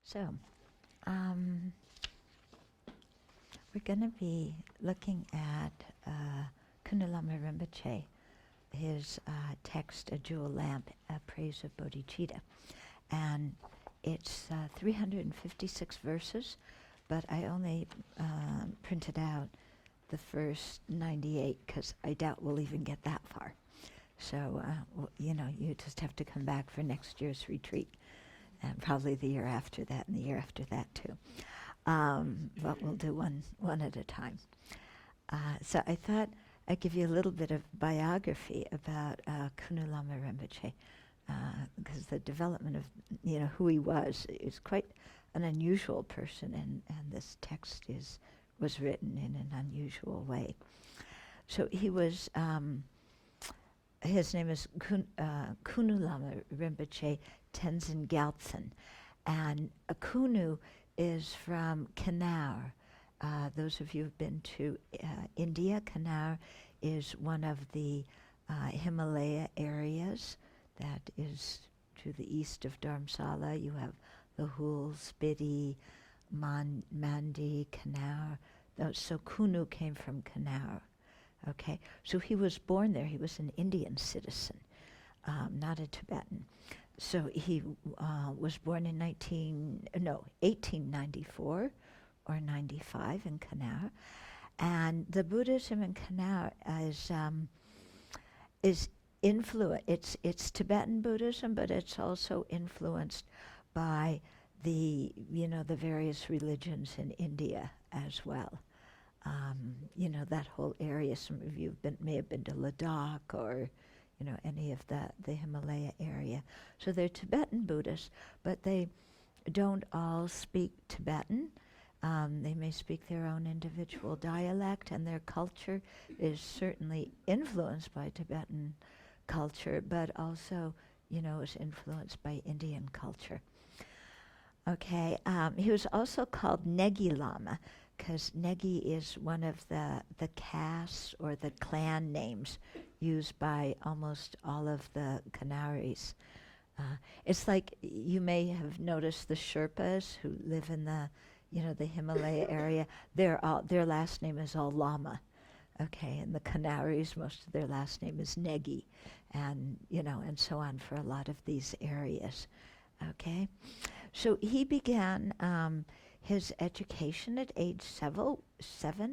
So, we're going to be looking at Kunu Lama Rinpoche, his text, A Jewel Lamp, A Praise of Bodhicitta. And it's 356 verses, but I only printed out the first 98 because I doubt we'll even get that far. So, you just have to come back for next year's retreat, and probably the year after that and the year after that too. But we'll do one at a time. So I thought I'd give you a little bit of biography about Kunu Lama Rinpoche, because the development of who he was is quite an unusual person, and this text was written in an unusual way. So he was. His name is Kunu Lama Rinpoche Tenzin Gyaltsen, and Kunu is from Kanu. Those of you who've been to India, Kanu is one of the Himalaya areas that is to the east of Dharamsala. You have Lahul, Spiti, Mandi, Kanu. So Kunu came from Kanu. Okay, so he was born there. He was an Indian citizen, not a Tibetan. So he was born in 1894 or 95 in Kanu, and the Buddhism in Kanu is influenced. It's Tibetan Buddhism, but it's also influenced by the various religions in India as well. That whole area. Some of you may have been to Ladakh or, any of the Himalaya area. So they're Tibetan Buddhists, but they don't all speak Tibetan. They may speak their own individual dialect, and their culture is certainly influenced by Tibetan culture, but also, is influenced by Indian culture. Okay, he was also called Negi Lama, because Negi is one of the castes or the clan names used by almost all of the Kanaris. It's like you may have noticed the Sherpas who live in the Himalaya area. Their last name is all Lama. Okay, and the Kanaris, most of their last name is Negi, and and so on for a lot of these areas. Okay, so he began his education at age 7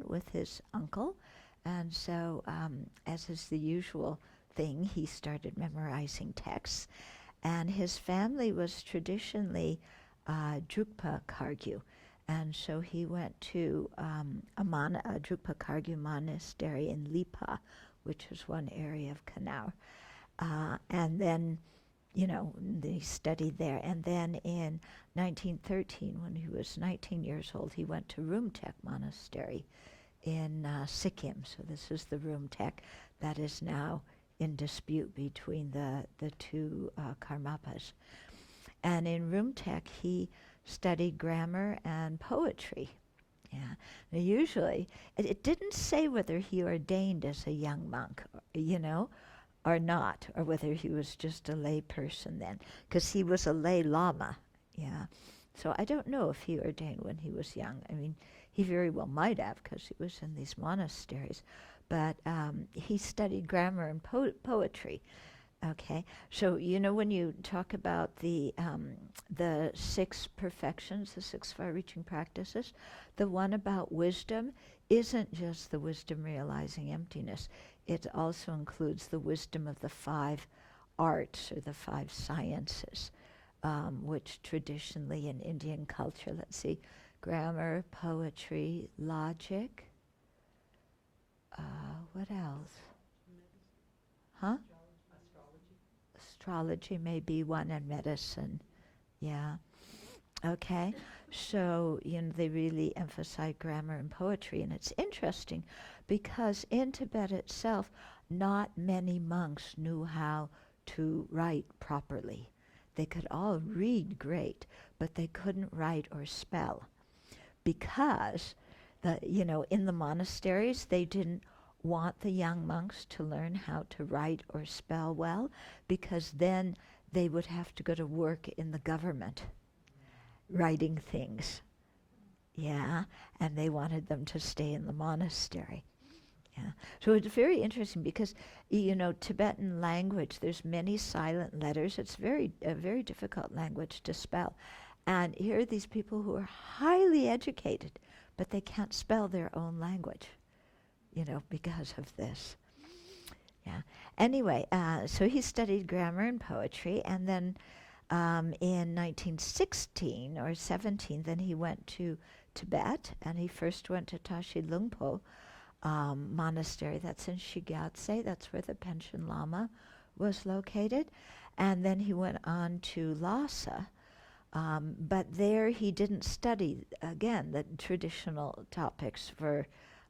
with his uncle, and so as is the usual thing, he started memorizing texts, and his family was traditionally Drukpa Khargyu, and so he went to a Drukpa Khargyu monastery in Lipa, which was one area of Kanu, and then they studied there. And then in 1913, when he was 19 years old, he went to Rumtek Monastery in Sikkim. So this is the Rumtek that is now in dispute between the two Karmapas. And in Rumtek, he studied grammar and poetry. Yeah. Now usually, it didn't say whether he ordained as a young monk, or not, or whether he was just a lay person then, because he was a lay lama, yeah. So I don't know if he ordained when he was young. I mean, he very well might have, because he was in these monasteries, but he studied grammar and poetry. Okay, so when you talk about the 6 perfections, the 6 far-reaching practices, the one about wisdom isn't just the wisdom realizing emptiness. It also includes the wisdom of the 5 arts or the 5 sciences, which traditionally in Indian culture, let's see, grammar, poetry, logic, what else? Huh? Astrology may be one, and medicine, yeah. Okay, so they really emphasize grammar and poetry, and it's interesting because in Tibet itself, not many monks knew how to write properly. They could all read great, but they couldn't write or spell because in the monasteries they didn't want the young monks to learn how to write or spell well, because then they would have to go to work in the government. writing things. Yeah, and they wanted them to stay in the monastery. Yeah, so it's very interesting because, Tibetan language, there's many silent letters. It's a very difficult language to spell. And here are these people who are highly educated, but they can't spell their own language, because of this. Yeah. Anyway, so he studied grammar and poetry, and then in 1916 or 17, then he went to Tibet, and he first went to Tashi Lungpo monastery. That's in Shigatse. That's where the Pension Lama was located. And then he went on to Lhasa. But there he didn't study, again, the traditional topics for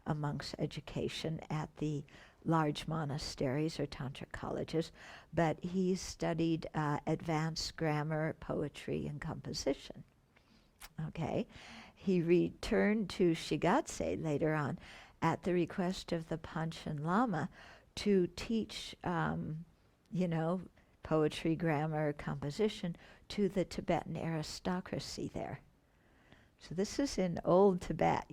a monk's education at the large monasteries or tantric colleges, but he studied advanced grammar, poetry, and composition. Okay. He returned to Shigatse later on at the request of the Panchen Lama to teach, poetry, grammar, composition to the Tibetan aristocracy there. So this is in old Tibet,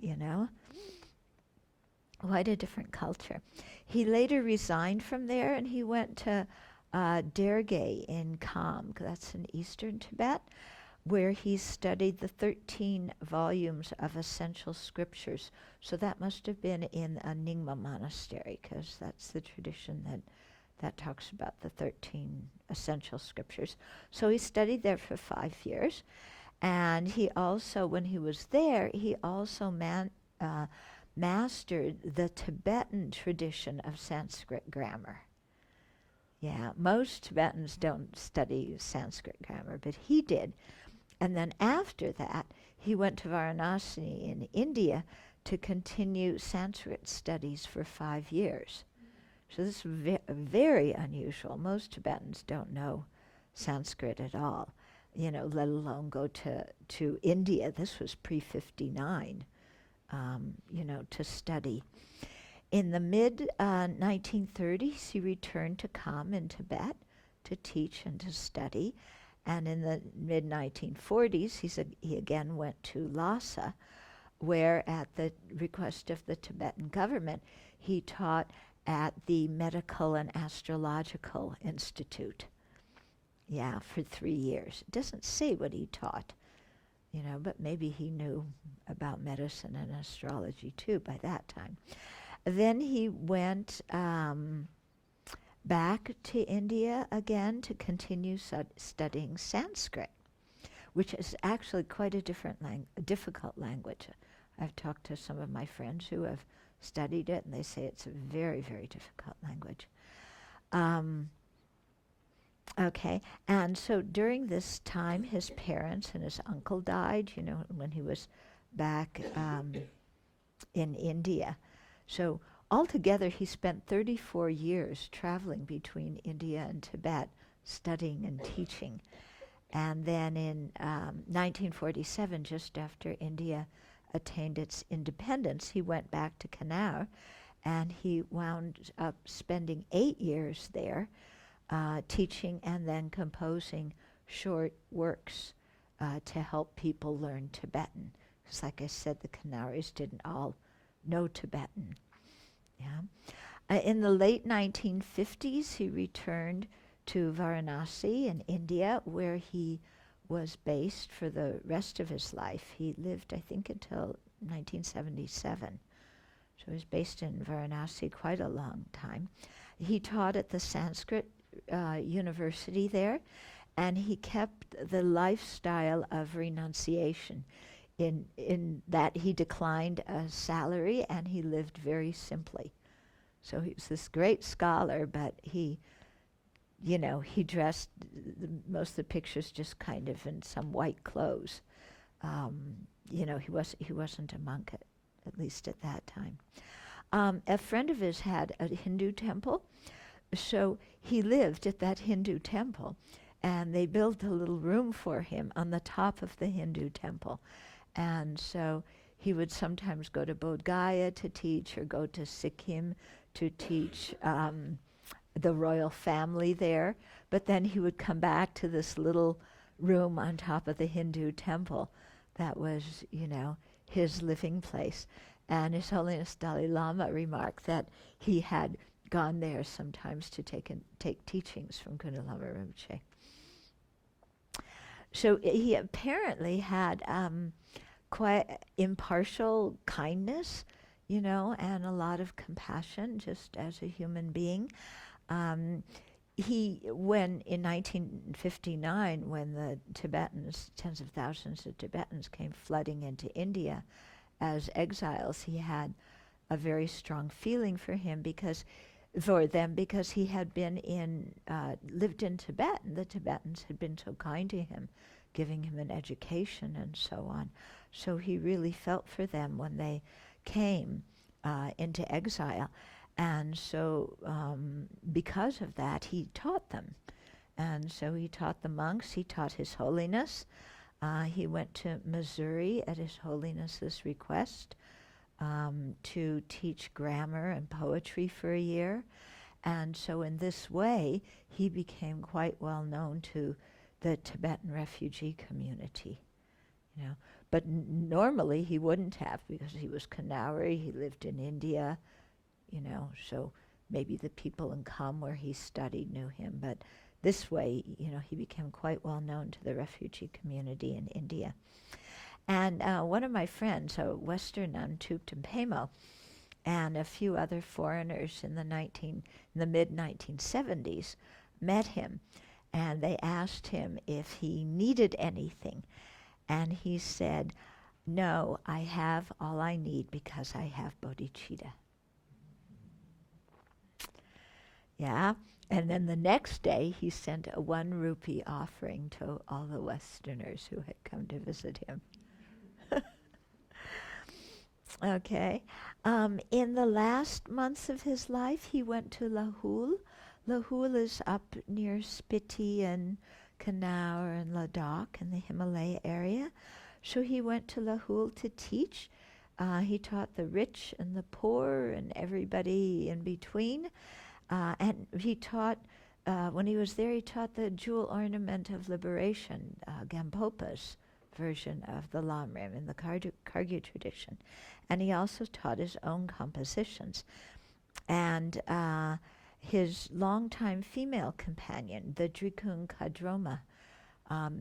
Quite a different culture. He later resigned from there and he went to Derge in Kham, that's in eastern Tibet, where he studied the 13 volumes of essential scriptures. So that must have been in a Nyingma monastery, because that's the tradition that talks about the 13 essential scriptures. So he studied there for 5 years. And he also, when he was there, he also mastered the Tibetan tradition of Sanskrit grammar. Yeah, most Tibetans don't study Sanskrit grammar, but he did. And then after that, he went to Varanasi in India to continue Sanskrit studies for 5 years. So this is very unusual. Most Tibetans don't know Sanskrit at all, let alone go to India. This was pre-59, to study. In the mid-1930s, he returned to Kham in Tibet to teach and to study. And in the mid-1940s, he again went to Lhasa, where at the request of the Tibetan government, he taught at the Medical and Astrological Institute. Yeah, for 3 years. It doesn't say what he taught, but maybe he knew about medicine and astrology too by that time. Then he went back to India again to continue studying Sanskrit, which is actually quite a difficult language. I've talked to some of my friends who have studied it, and they say it's a very, very difficult language. Okay, and so during this time, his parents and his uncle died, when he was back in India. So altogether, he spent 34 years traveling between India and Tibet, studying and teaching. And then in 1947, just after India attained its independence, he went back to Kunu, and he wound up spending 8 years there, teaching and then composing short works to help people learn Tibetan. Because like I said, the Kanaris didn't all know Tibetan. Yeah. In the late 1950s, he returned to Varanasi in India, where he was based for the rest of his life. He lived, I think, until 1977. So he was based in Varanasi quite a long time. He taught at the Sanskrit university there, and he kept the lifestyle of renunciation in that he declined a salary and he lived very simply. So he was this great scholar, but he dressed, most of the pictures just kind of in some white clothes. He wasn't a monk, at least at that time. A friend of his had a Hindu temple, so he lived at that Hindu temple, and they built a little room for him on the top of the Hindu temple. And so he would sometimes go to Bodh Gaya to teach, or go to Sikkim to teach the royal family there. But then he would come back to this little room on top of the Hindu temple that was, his living place. And His Holiness Dalai Lama remarked that he had gone there sometimes to take teachings from Kunu Lama Rinpoche. So he apparently had quite impartial kindness, and a lot of compassion just as a human being. When in 1959, when the Tibetans, tens of thousands of Tibetans came flooding into India as exiles, he had a very strong feeling for them because he had lived in Tibet, and the Tibetans had been so kind to him, giving him an education and so on. So he really felt for them when they came into exile. And so because of that, he taught them. And so he taught the monks, he taught His Holiness. He went to Missouri at His Holiness's request to teach grammar and poetry for a year. And so in this way, he became quite well known to the Tibetan refugee community. But normally he wouldn't have, because he was Kanuri, he lived in India, so maybe the people in Kham where he studied knew him. But this way, he became quite well known to the refugee community in India. And one of my friends, a Western nun, Thupten Pemo, and a few other foreigners in the mid-1970s met him, and they asked him if he needed anything. And he said, "No, I have all I need because I have bodhicitta." Yeah, and then the next day he sent a 1 rupee offering to all the Westerners who had come to visit him. Okay. In the last months of his life, he went to Lahul. Lahul is up near Spiti and Kanur and Ladakh in the Himalaya area. So he went to Lahul to teach. He taught the rich and the poor and everybody in between. And he taught, when he was there, he taught the jewel ornament of liberation, Gampopa's version of the Lamrim in the Kagyu tradition. And he also taught his own compositions. And his longtime female companion, the Drikung Kadroma,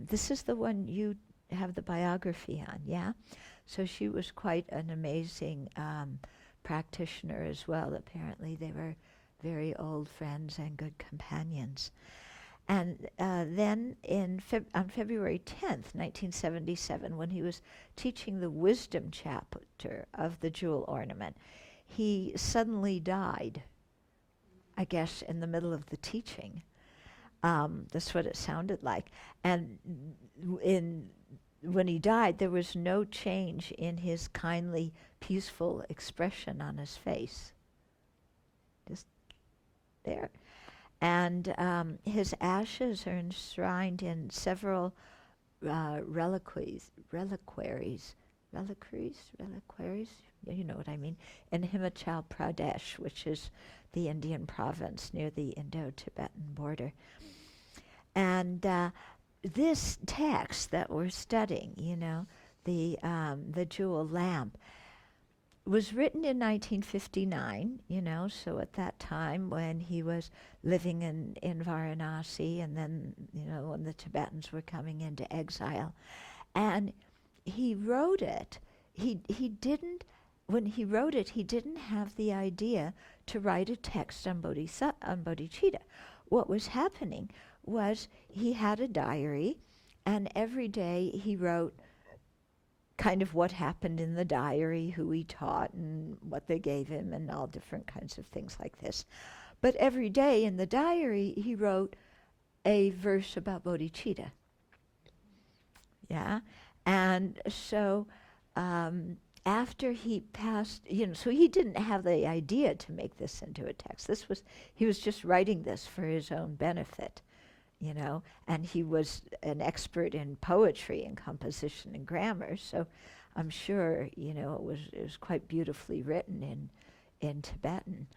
this is the one you have the biography on, yeah? So she was quite an amazing practitioner as well. Apparently they were very old friends and good companions. And then on February 10th, 1977, when he was teaching the wisdom chapter of the jewel ornament, he suddenly died, I guess, in the middle of the teaching. That's what it sounded like. And when he died, there was no change in his kindly, peaceful expression on his face. Just there. And his ashes are enshrined in several reliquaries, you know what I mean, in Himachal Pradesh, which is the Indian province near the Indo-Tibetan border. And this text that we're studying, the jewel lamp, was written in 1959, so at that time when he was living in Varanasi, and then, when the Tibetans were coming into exile. And he wrote it. When he wrote it, he didn't have the idea to write a text on bodhicitta. What was happening was he had a diary, and every day he wrote kind of what happened in the diary, who he taught and what they gave him, and all different kinds of things like this. But every day in the diary, he wrote a verse about bodhicitta. Yeah? And so after he passed, so he didn't have the idea to make this into a text. He was just writing this for his own benefit. And he was an expert in poetry and composition and grammar, so I'm sure, it was quite beautifully written in Tibetan.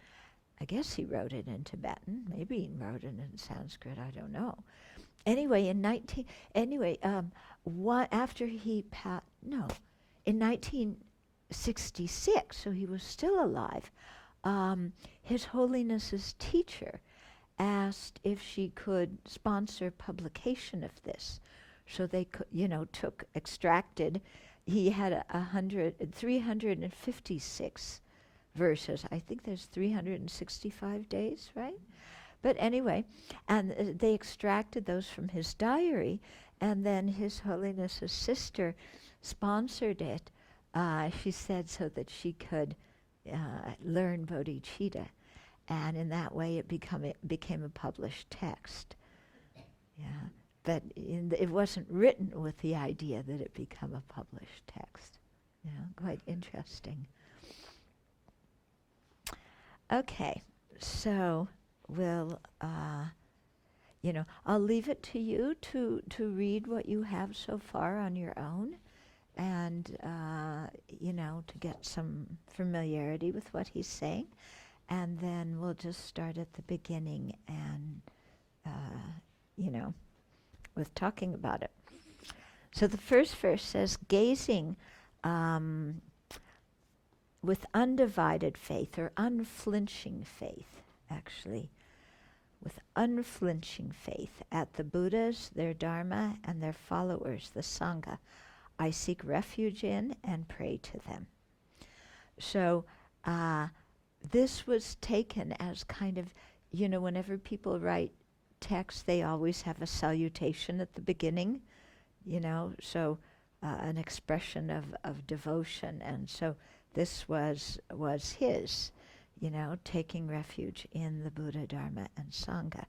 I guess he wrote it in Tibetan. Maybe he wrote it in Sanskrit, I don't know. Anyway, in 19 anyway, one after he no, in 1966, so he was still alive. His Holiness's teacher asked if she could sponsor publication of this, so they could, extracted. He had 356 verses. I think there's 365 days, right? But anyway, and they extracted those from his diary, and then His Holiness's sister sponsored it, she said, so that she could learn bodhicitta. And in that way it became a published text. Yeah, but it wasn't written with the idea that it become a published text. Yeah, quite interesting. Okay, so we'll, I'll leave it to you to read what you have so far on your own, and, to get some familiarity with what he's saying. And then we'll just start at the beginning and, with talking about it. So the first verse says, gazing with undivided faith, or unflinching faith, actually, with unflinching faith at the Buddhas, their Dharma, and their followers, the Sangha, I seek refuge in and pray to them. So this was taken as kind of, whenever people write text, they always have a salutation at the beginning, so an expression of devotion. And so this was his, taking refuge in the Buddha, Dharma, and Sangha.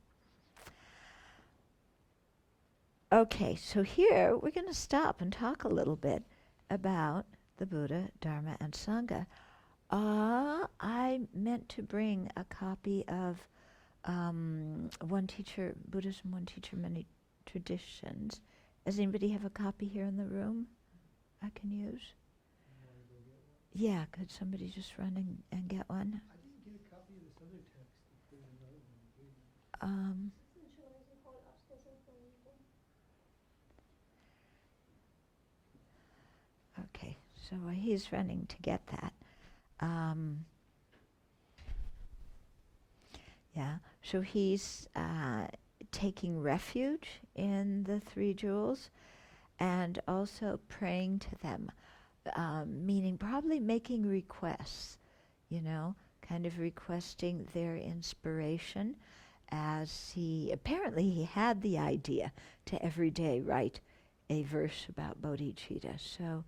Okay, so here we're going to stop and talk a little bit about the Buddha, Dharma, and Sangha. I meant to bring a copy of One Teacher, Buddhism, One Teacher, Many Traditions. Does anybody have a copy here in the room I can use? Yeah, could somebody just run and get one? I didn't get a copy of this other text to put in another one. Okay, so he's running to get that. Yeah, so he's taking refuge in the Three Jewels and also praying to them, meaning probably making requests, kind of requesting their inspiration, as he had the idea to every day write a verse about bodhicitta. So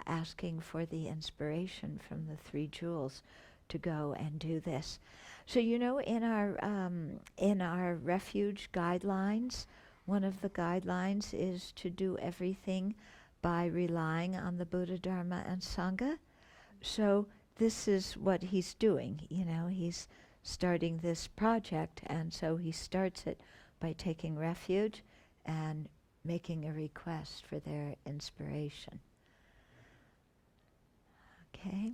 asking for the inspiration from the Three Jewels to go and do this. So in our refuge guidelines, one of the guidelines is to do everything by relying on the Buddha, Dharma, and Sangha. So this is what he's doing. He's starting this project, and so he starts it by taking refuge and making a request for their inspiration. Okay.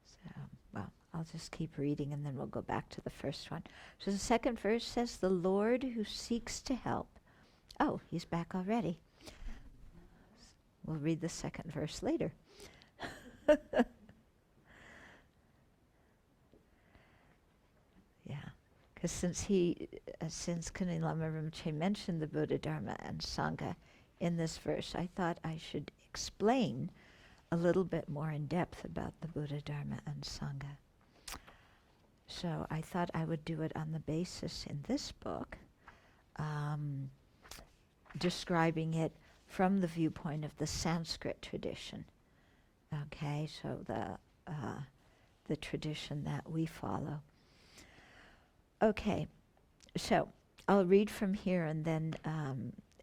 So, well, I'll just keep reading and then we'll go back to the first one. So the second verse says, the Lord who seeks to help. Oh, he's back already. We'll read the second verse later. Yeah, because since Kunu Lama Rinpoche mentioned the Buddha, Dharma, and Sangha in this verse, I thought I should explain a little bit more in depth about the Buddha, Dharma, and Sangha. So I thought I would do it on the basis in this book, describing it from the viewpoint of the Sanskrit tradition. Okay, so the tradition that we follow. Okay, so I'll read from here and then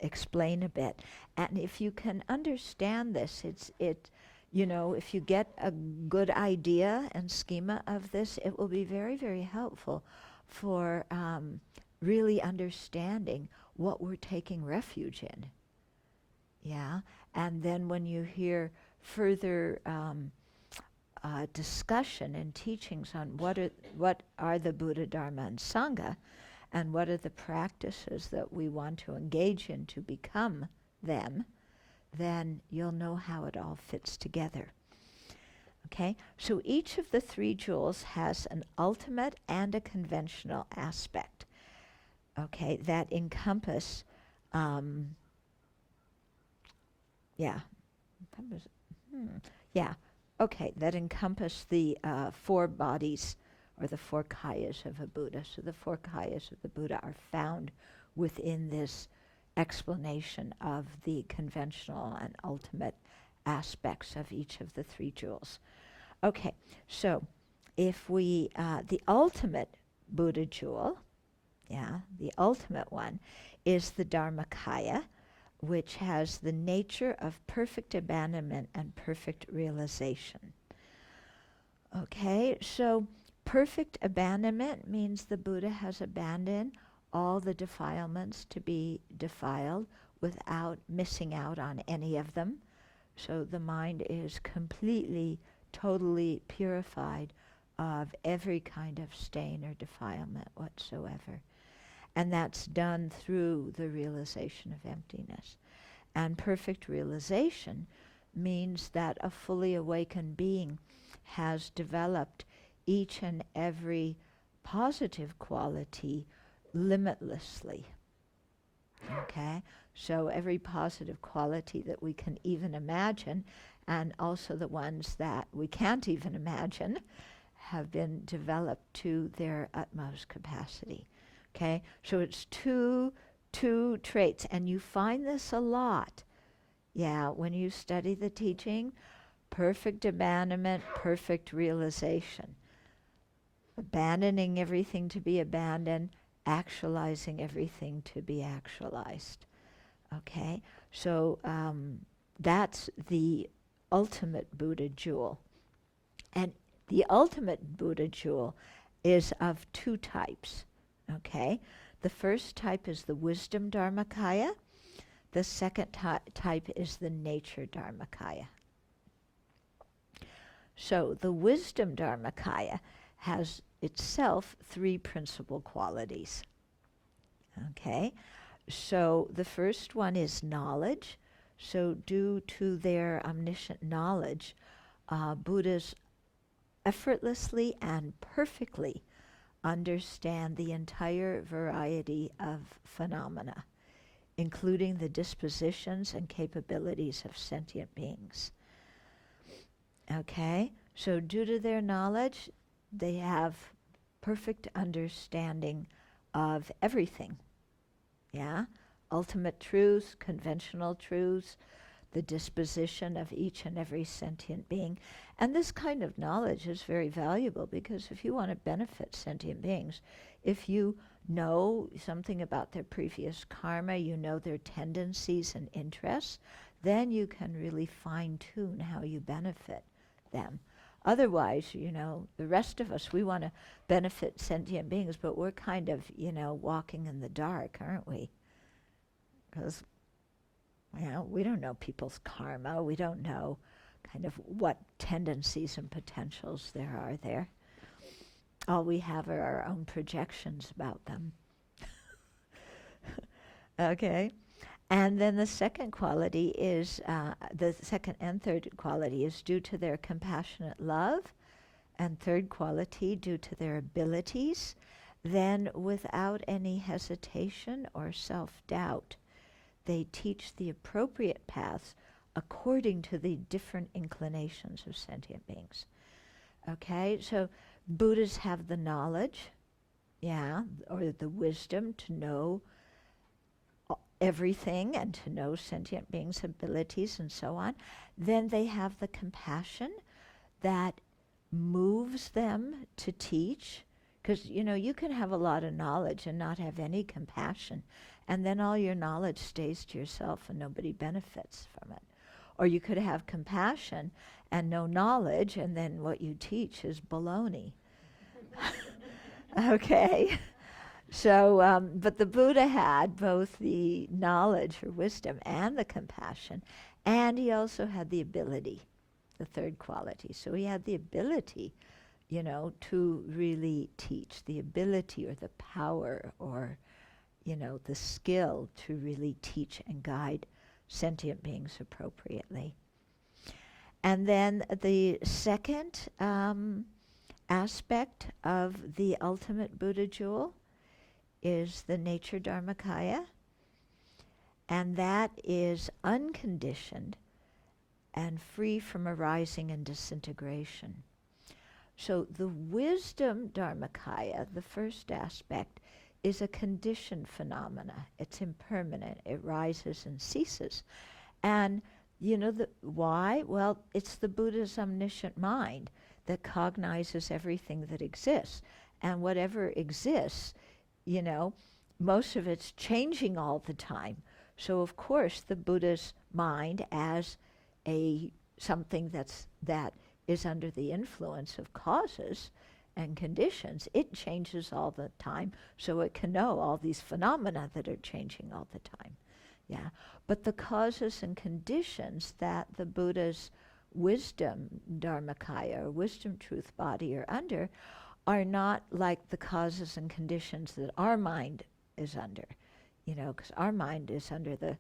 explain a bit. And if you can understand this, if you get a good idea and schema of this, it will be very, very helpful for really understanding what we're taking refuge in. Yeah, and then when you hear further discussion and teachings on what are the Buddha, Dharma, and Sangha, and what are the practices that we want to engage in to become them, then you'll know how it all fits together. Okay, so each of the three jewels has an ultimate and a conventional aspect, okay, that encompass, that encompass the four bodies or the four kayas of a Buddha. So the four kayas of the Buddha are found within this explanation of the conventional and ultimate aspects of each of the three jewels. Okay, so if we, the ultimate Buddha jewel, the ultimate one, is the Dharmakaya, which has the nature of perfect abandonment and perfect realization. Okay, so perfect abandonment means the Buddha has abandoned all the defilements to be defiled without missing out on any of them. So the mind is completely, totally purified of every kind of stain or defilement whatsoever. And that's done through the realization of emptiness. And perfect realization means that a fully awakened being has developed each and every positive quality limitlessly. Okay? So every positive quality that we can even imagine, and also the ones that we can't even imagine, have been developed to their utmost capacity. Okay? So it's two traits, and you find this a lot. When you study the teaching, perfect abandonment, perfect realization. Abandoning everything to be abandoned, actualizing everything to be actualized. Okay? So that's the ultimate Buddha jewel. And the ultimate Buddha jewel is of two types. Okay? The first type is the wisdom Dharmakaya. The second type is the nature Dharmakaya. So the wisdom Dharmakaya has itself three principal qualities. Okay? So the first one is knowledge. So due to their omniscient knowledge, Buddhas effortlessly and perfectly understand the entire variety of phenomena, including the dispositions and capabilities of sentient beings. Okay? So due to their knowledge, they have perfect understanding of everything. Ultimate truths, conventional truths, the disposition of each and every sentient being. And this kind of knowledge is very valuable, because if you want to benefit sentient beings, if you know something about their previous karma, you know their tendencies and interests, then you can really fine-tune how you benefit them. Otherwise, the rest of us, we want to benefit sentient beings, but we're kind of, walking in the dark, aren't we? Because, we don't know people's karma. We don't know kind of what tendencies and potentials there are there. All we have are our own projections about them. Okay? And then the second quality is, the second and third quality is due to their compassionate love, and third quality due to their abilities. Then without any hesitation or self-doubt, they teach the appropriate paths according to the different inclinations of sentient beings. Okay, so Buddhas have the knowledge, or the wisdom to know everything and to know sentient beings' abilities and so on. Then they have the compassion that moves them to teach, because you can have a lot of knowledge and not have any compassion, and then all your knowledge stays to yourself and nobody benefits from it. Or you could have compassion and no knowledge, and then what you teach is baloney. Okay? So, but the Buddha had both the knowledge or wisdom and the compassion, and he also had the ability. the third quality. So he had the ability, to really teach, the ability or the power or, the skill to really teach and guide sentient beings appropriately. And then the second aspect of the ultimate Buddha jewel is the nature Dharmakaya, and that is unconditioned and free from arising and disintegration. So the wisdom Dharmakaya, the first aspect, is a conditioned phenomena. It's impermanent. It rises and ceases. And why? Well, it's the Buddha's omniscient mind that cognizes everything that exists. And whatever exists, most of it's changing all the time. So of course the Buddha's mind, as something that is under the influence of causes and conditions, it changes all the time, so it can know all these phenomena that are changing all the time. Yeah. But the causes and conditions that the Buddha's wisdom Dharmakaya, or wisdom truth body, are under are not like the causes and conditions that our mind is under, because our mind is under the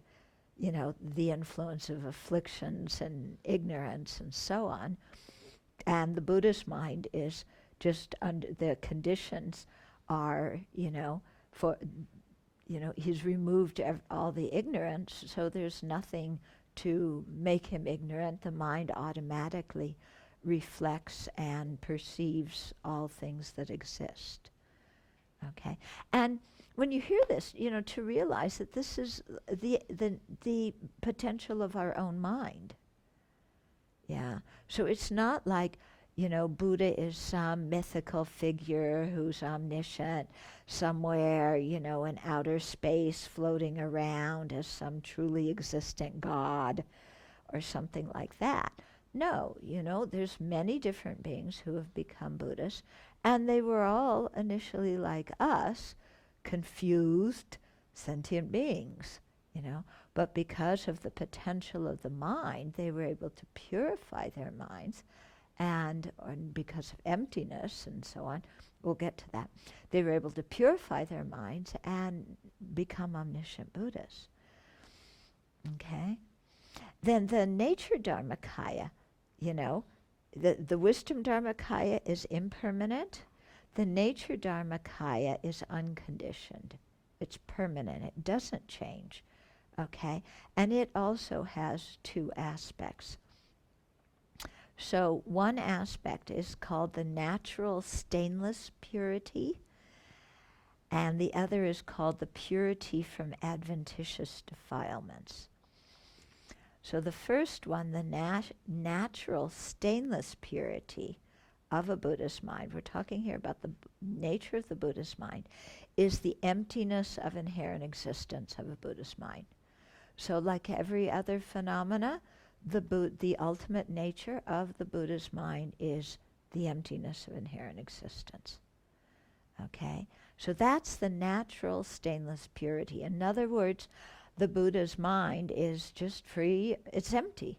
influence of afflictions and ignorance and so on. And the Buddha's mind is just under the conditions are, he's removed all the ignorance, so there's nothing to make him ignorant. The mind automatically reflects and perceives all things that exist. Okay? And when you hear this, to realize that this is the potential of our own mind. Yeah. So it's not like, Buddha is some mythical figure who's omniscient somewhere, in outer space floating around as some truly existent God or something like that. No, there's many different beings who have become Buddhists, and they were all initially like us, confused, sentient beings, But because of the potential of the mind, they were able to purify their minds, and because of emptiness and so on, we'll get to that, they were able to purify their minds and become omniscient Buddhas. Okay? Then the nature Dharmakaya, the wisdom Dharmakaya is impermanent. The nature Dharmakaya is unconditioned. It's permanent. It doesn't change. Okay? And it also has two aspects. So one aspect is called the natural stainless purity, and the other is called the purity from adventitious defilements. So the first one, the natural stainless purity of a Buddha's mind, we're talking here about the nature of the Buddha's mind, is the emptiness of inherent existence of a Buddha's mind. So like every other phenomena, the ultimate nature of the Buddha's mind is the emptiness of inherent existence. Okay? So that's the natural stainless purity. In other words, the Buddha's mind is just free. It's empty,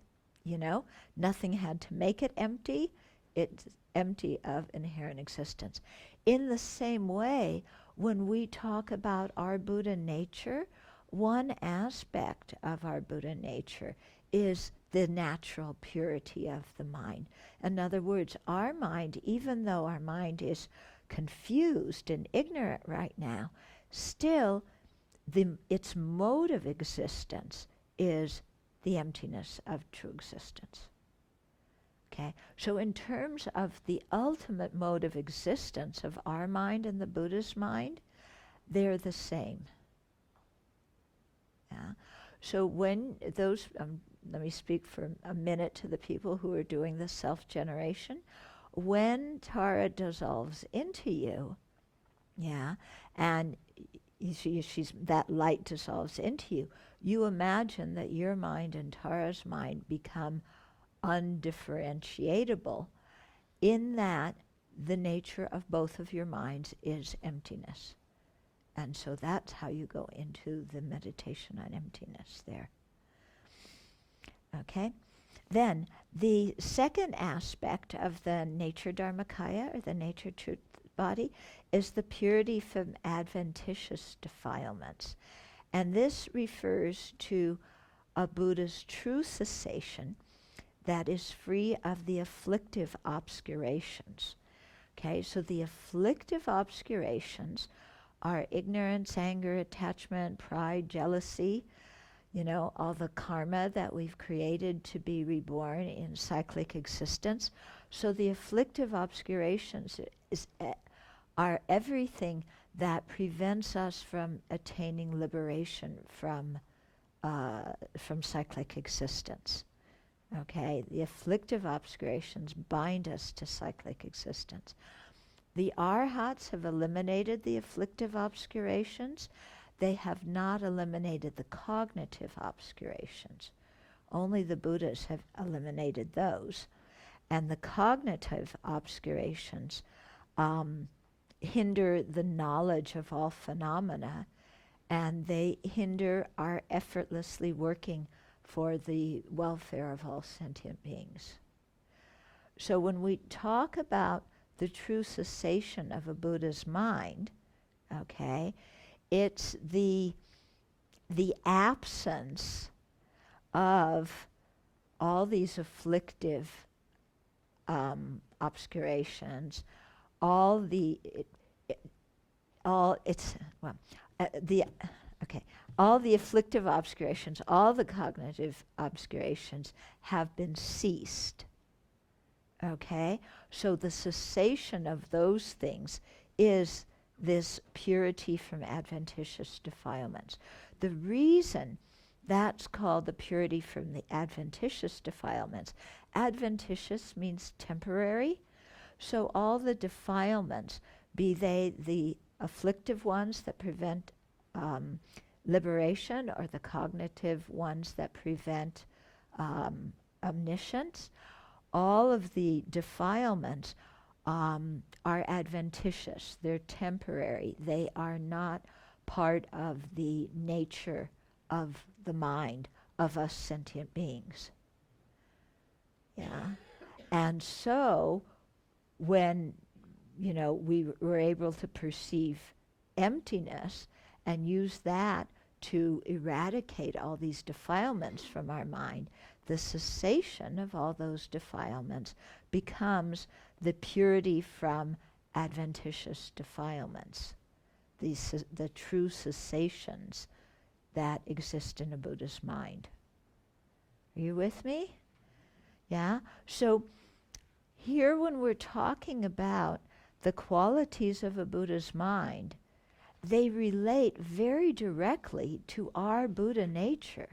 Nothing had to make it empty. It's empty of inherent existence. In the same way, when we talk about our Buddha nature, one aspect of our Buddha nature is the natural purity of the mind. In other words, our mind, even though our mind is confused and ignorant right now, still its mode of existence is the emptiness of true existence. Okay? So in terms of the ultimate mode of existence of our mind and the Buddha's mind, they're the same. Yeah? So when those, let me speak for a minute to the people who are doing the self-generation. When Tara dissolves into you, and that light dissolves into you, you imagine that your mind and Tara's mind become undifferentiatable, in that the nature of both of your minds is emptiness. And so that's how you go into the meditation on emptiness there. Okay? Then the second aspect of the nature Dharmakaya, or the nature truth body, is the purity from adventitious defilements. And this refers to a Buddha's true cessation that is free of the afflictive obscurations. Okay, so the afflictive obscurations are ignorance, anger, attachment, pride, jealousy, all the karma that we've created to be reborn in cyclic existence. So the afflictive obscurations are everything that prevents us from attaining liberation from cyclic existence. Okay, the afflictive obscurations bind us to cyclic existence. The arhats have eliminated the afflictive obscurations. They have not eliminated the cognitive obscurations. Only the Buddhas have eliminated those. And the cognitive obscurations hinder the knowledge of all phenomena, and they hinder our effortlessly working for the welfare of all sentient beings. So when we talk about the true cessation of a Buddha's mind, okay, it's the absence of all these afflictive obscurations, all the afflictive obscurations, all the cognitive obscurations have been ceased. Okay? So the cessation of those things is this purity from adventitious defilements. The reason that's called the purity from the adventitious defilements, adventitious means temporary, so all the defilements, be they the afflictive ones that prevent liberation or the cognitive ones that prevent omniscience, all of the defilements are adventitious. They're temporary. They are not part of the nature of the mind of us sentient beings. Yeah. And so when, we were able to perceive emptiness and use that to eradicate all these defilements from our mind, the cessation of all those defilements becomes the purity from adventitious defilements, the true cessations that exist in a Buddha's mind. Are you with me? Yeah? So here when we're talking about the qualities of a Buddha's mind, they relate very directly to our Buddha nature.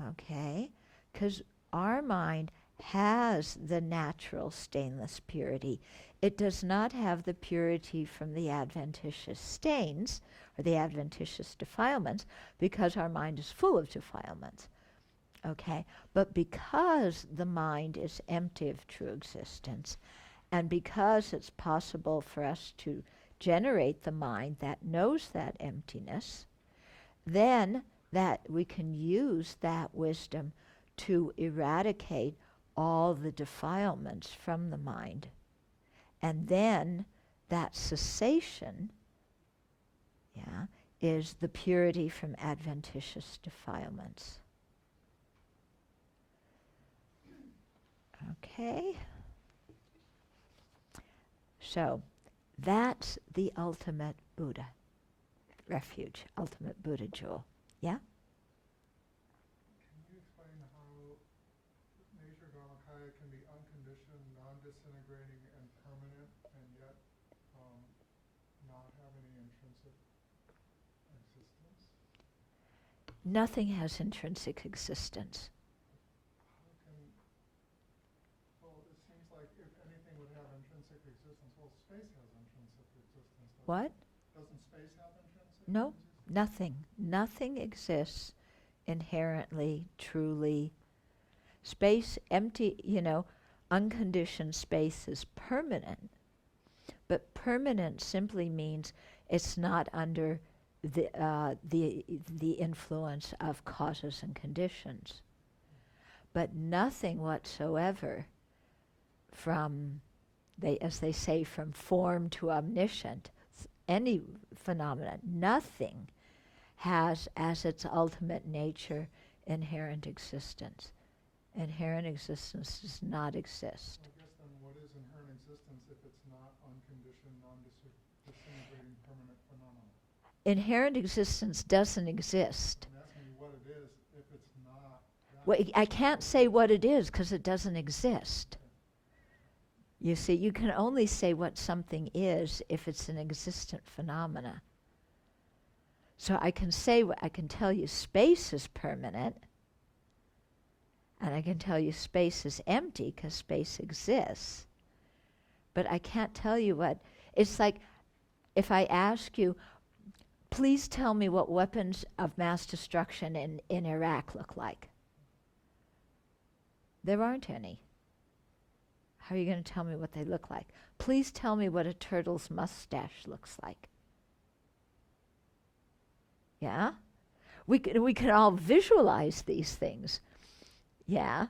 Okay? Because our mind has the natural stainless purity. It does not have the purity from the adventitious stains or the adventitious defilements because our mind is full of defilements. Okay? But because the mind is empty of true existence, and because it's possible for us to generate the mind that knows that emptiness, then that we can use that wisdom to eradicate all the defilements from the mind. And then that cessation, is the purity from adventitious defilements. Okay? So, that's the ultimate Buddha. Refuge, ultimate Buddha jewel. Yeah? Can you explain how nature Dharmakaya can be unconditioned, non-disintegrating, and permanent, and yet not have any intrinsic existence? Nothing has intrinsic existence. Well, it seems like if anything would have intrinsic existence, well, space has intrinsic existence. What? Doesn't space have intrinsic No, existence? nothing. Nothing exists inherently, truly. Space, empty, unconditioned space is permanent. But permanent simply means it's not under the influence of causes and conditions. but nothing whatsoever from, as they say, from form to omniscient, any phenomenon, nothing has as its ultimate nature inherent existence. Inherent existence does not exist. I guess then what is inherent existence if it's not unconditioned, non-disintegrating, permanent phenomena? Inherent existence doesn't exist. I'm asking you what it is if it's not that. Well, I can't say what it is because it doesn't exist. You see, you can only say what something is if it's an existent phenomena. So I can say, I can tell you space is permanent, and I can tell you space is empty because space exists. But I can't tell you what. It's like if I ask you, please tell me what weapons of mass destruction in Iraq look like. There aren't any. How are you going to tell me what they look like? Please tell me what a turtle's mustache looks like. Yeah? We can all visualize these things. Yeah?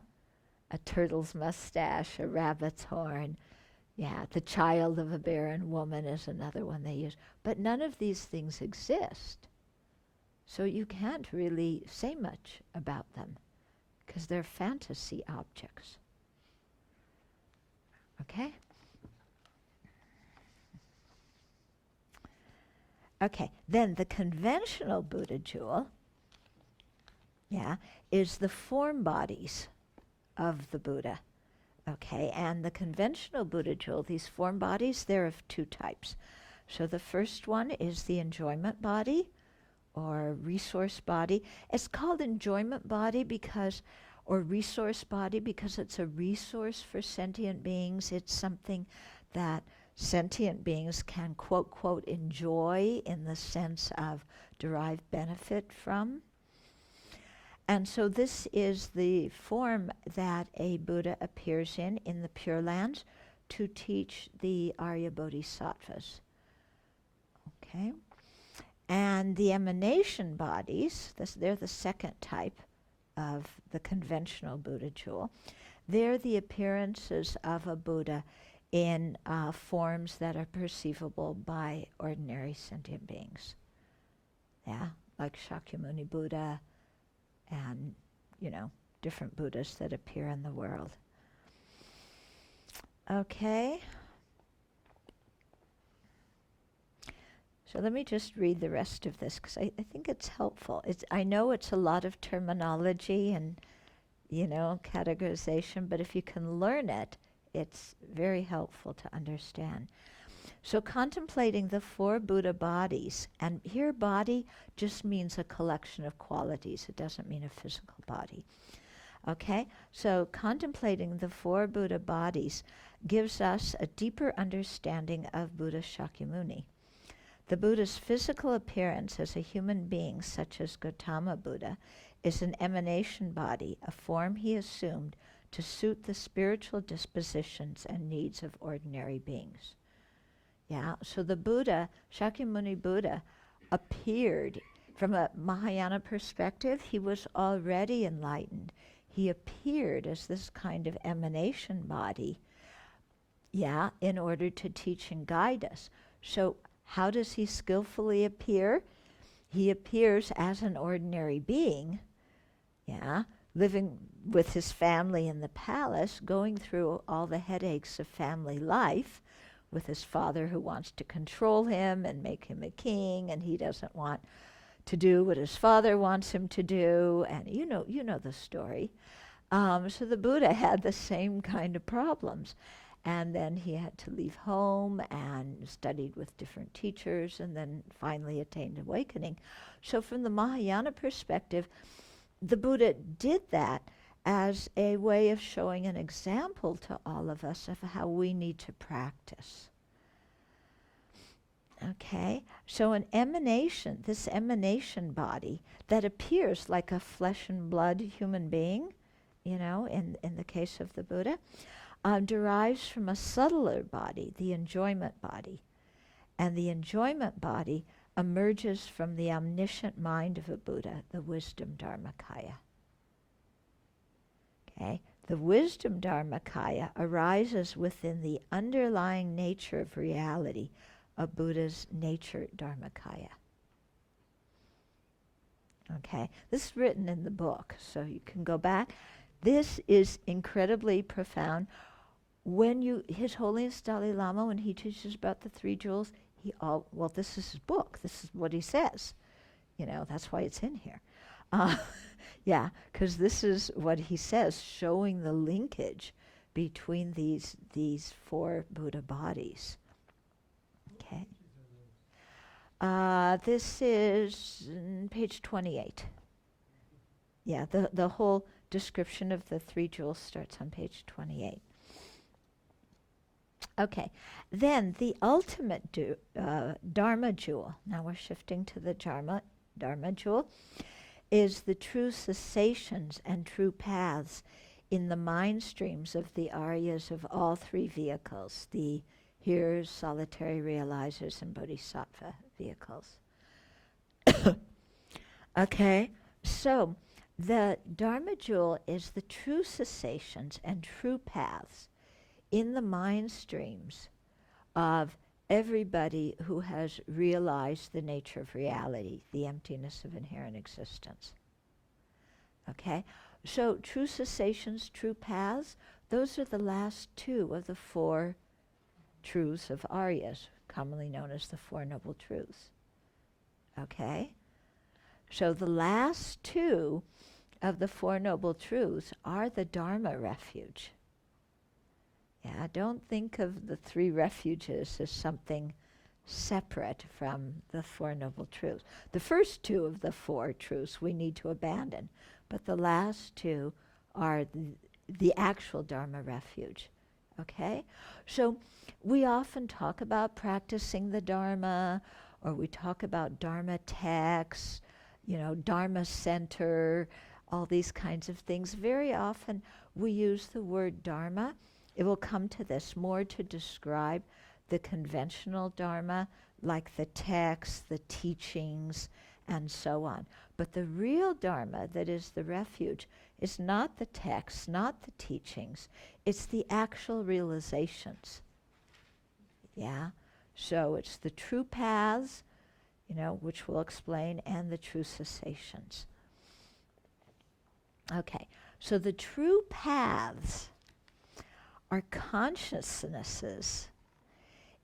A turtle's mustache, a rabbit's horn. Yeah, the child of a barren woman is another one they use. But none of these things exist. So you can't really say much about them because they're fantasy objects. Okay? Okay, then the conventional Buddha jewel, is the form bodies of the Buddha. Okay, and the conventional Buddha jewel, these form bodies, they're of two types. So the first one is the enjoyment body or resource body. It's called enjoyment body or resource body because it's a resource for sentient beings. It's something that sentient beings can, quote, quote, enjoy in the sense of derive benefit from. And so this is the form that a Buddha appears in the Pure Lands to teach the Arya Bodhisattvas. Okay? And the emanation bodies, they're the second type of the conventional Buddha jewel. They're the appearances of a Buddha in forms that are perceivable by ordinary sentient beings. Yeah, like Shakyamuni Buddha and, different Buddhas that appear in the world. Okay. So let me just read the rest of this because I think it's helpful. I know it's a lot of terminology and, categorization, but if you can learn it, it's very helpful to understand. So contemplating the four Buddha bodies, and here body just means a collection of qualities. It doesn't mean a physical body. Okay? So contemplating the four Buddha bodies gives us a deeper understanding of Buddha Shakyamuni. The Buddha's physical appearance as a human being, such as Gautama Buddha, is an emanation body, a form he assumed to suit the spiritual dispositions and needs of ordinary beings. Yeah, so the Buddha, Shakyamuni Buddha, appeared from a Mahayana perspective. He was already enlightened. He appeared as this kind of emanation body, in order to teach and guide us. So how does he skillfully appear? He appears as an ordinary being, living with his family in the palace, going through all the headaches of family life, with his father who wants to control him and make him a king, and he doesn't want to do what his father wants him to do, and you know the story. So the Buddha had the same kind of problems, and then he had to leave home and studied with different teachers, and then finally attained awakening. So from the Mahayana perspective, the Buddha did that as a way of showing an example to all of us of how we need to practice. Okay, so this emanation body that appears like a flesh and blood human being, in the case of the Buddha, derives from a subtler body, the enjoyment body. And the enjoyment body emerges from the omniscient mind of a Buddha, the wisdom Dharmakaya. Okay? The wisdom Dharmakaya arises within the underlying nature of reality of Buddha's nature Dharmakaya. Okay? This is written in the book, so you can go back. This is incredibly profound. When His Holiness Dalai Lama, when he teaches about the three jewels, this is his book. This is what he says. That's why it's in here. Yeah, because this is what he says, showing the linkage between these four Buddha bodies. Okay. This is page 28. Yeah, the whole description of the three jewels starts on page 28. Okay, then the ultimate Dharma jewel, now we're shifting to the Dharma jewel, is the true cessations and true paths in the mind streams of the Aryas of all three vehicles, the hearers, solitary realizers, and bodhisattva vehicles. Okay, so the Dharma jewel is the true cessations and true paths in the mind streams of everybody who has realized the nature of reality, the emptiness of inherent existence. Okay? So true cessations, true paths, those are the last two of the four truths of Aryas, commonly known as the Four Noble Truths. Okay? So the last two of the Four Noble Truths are the Dharma refuge. Yeah, don't think of the three refuges as something separate from the Four Noble Truths. The first two of the four truths we need to abandon, but the last two are the actual Dharma refuge. Okay? So we often talk about practicing the Dharma, or we talk about Dharma texts, Dharma center, all these kinds of things. Very often we use the word Dharma. It will come to this more to describe the conventional Dharma, like the texts, the teachings, and so on. But the real Dharma, that is the refuge, is not the texts, not the teachings. It's the actual realizations. Yeah? So it's the true paths, which we'll explain, and the true cessations. Okay, so the true paths are consciousnesses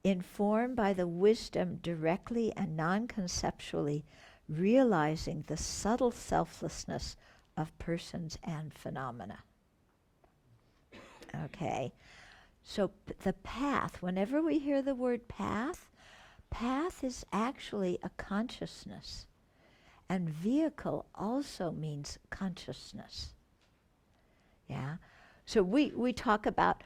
informed by the wisdom directly and non-conceptually realizing the subtle selflessness of persons and phenomena. Okay, so the path, whenever we hear the word path, path is actually a consciousness, and vehicle also means consciousness. Yeah, so we talk about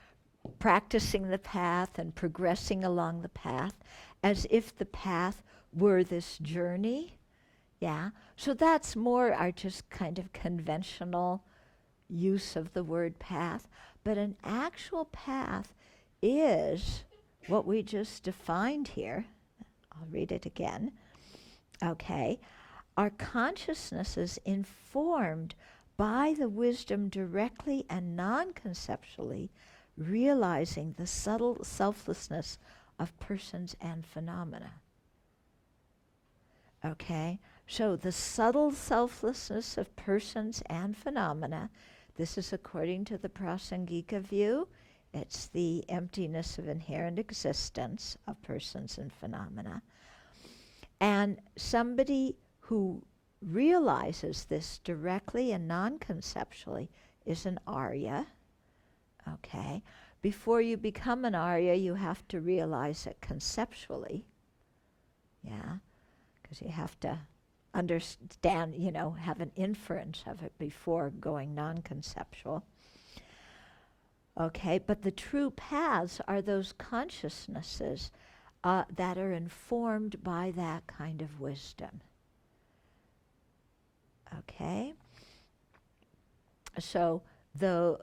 practicing the path and progressing along the path as if the path were this journey. Yeah, so that's more our just kind of conventional use of the word path. But an actual path is what we just defined here. I'll read it again. Okay, our consciousness is informed by the wisdom directly and non-conceptually realizing the subtle selflessness of persons and phenomena. Okay, so the subtle selflessness of persons and phenomena, this is according to the Prasangika view, it's the emptiness of inherent existence of persons and phenomena. And somebody who realizes this directly and non-conceptually is an Arya. Okay, before you become an Arya, you have to realize it conceptually. Yeah, because you have to understand, have an inference of it before going non-conceptual. Okay, but the true paths are those consciousnesses that are informed by that kind of wisdom. Okay, so so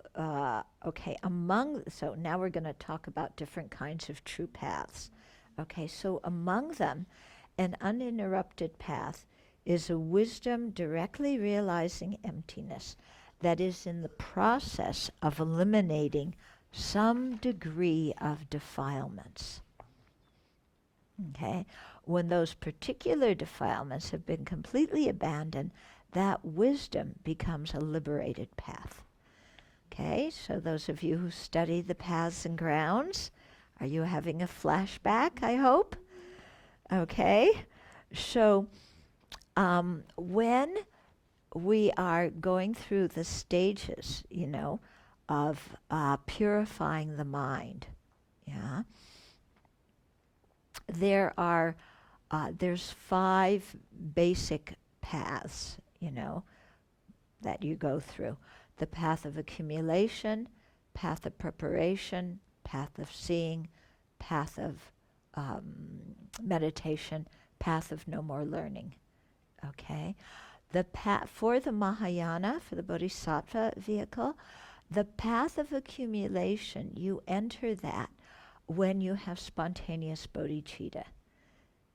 now we're going to talk about different kinds of true paths. Okay, so among them, an uninterrupted path is a wisdom directly realizing emptiness that is in the process of eliminating some degree of defilements. Okay? When those particular defilements have been completely abandoned, that wisdom becomes a liberated path. Okay, so those of you who study the paths and grounds, are you having a flashback, I hope? Okay, so when we are going through the stages, of purifying the mind, yeah, there's 5 basic paths, that you go through. The path of accumulation, path of preparation, path of seeing, path of meditation, path of no more learning. Okay? The path for the Mahayana, for the Bodhisattva vehicle, the path of accumulation, you enter that when you have spontaneous bodhicitta.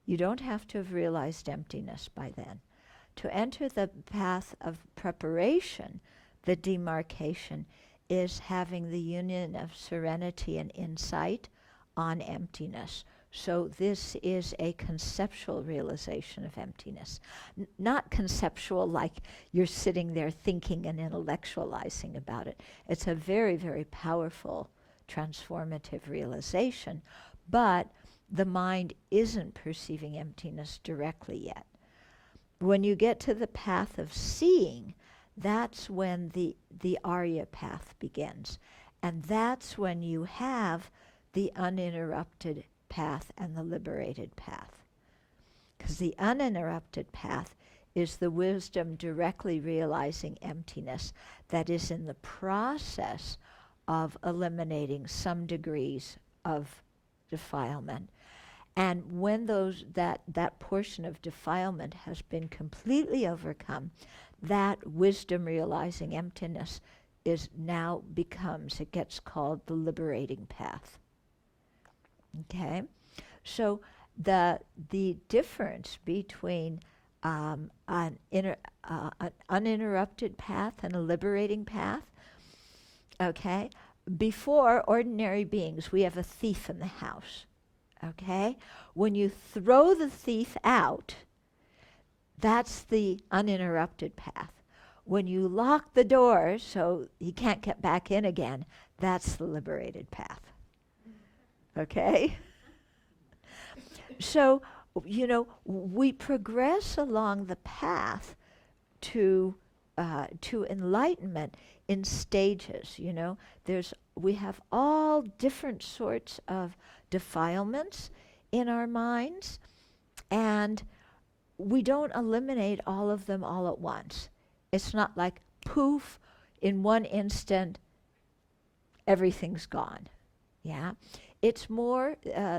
You don't have to have realized emptiness by then. To enter the path of preparation, the demarcation is having the union of serenity and insight on emptiness. So this is a conceptual realization of emptiness. Not conceptual like you're sitting there thinking and intellectualizing about it. It's a very, very powerful transformative realization, but the mind isn't perceiving emptiness directly yet. When you get to the path of seeing, that's when the Arya path begins. And that's when you have the uninterrupted path and the liberated path. Because the uninterrupted path is the wisdom directly realizing emptiness that is in the process of eliminating some degrees of defilement. And when that portion of defilement has been completely overcome, that wisdom realizing emptiness it gets called the liberating path. Okay? So the difference between an uninterrupted path and a liberating path, okay? Before ordinary beings, we have a thief in the house. Okay? When you throw the thief out, that's the uninterrupted path. When you lock the door so he can't get back in again, that's the liberated path. Okay? So, we progress along the path to enlightenment in stages, we have all different sorts of defilements in our minds, and we don't eliminate all of them all at once. It's not like, poof, in one instant, everything's gone. Yeah? It's more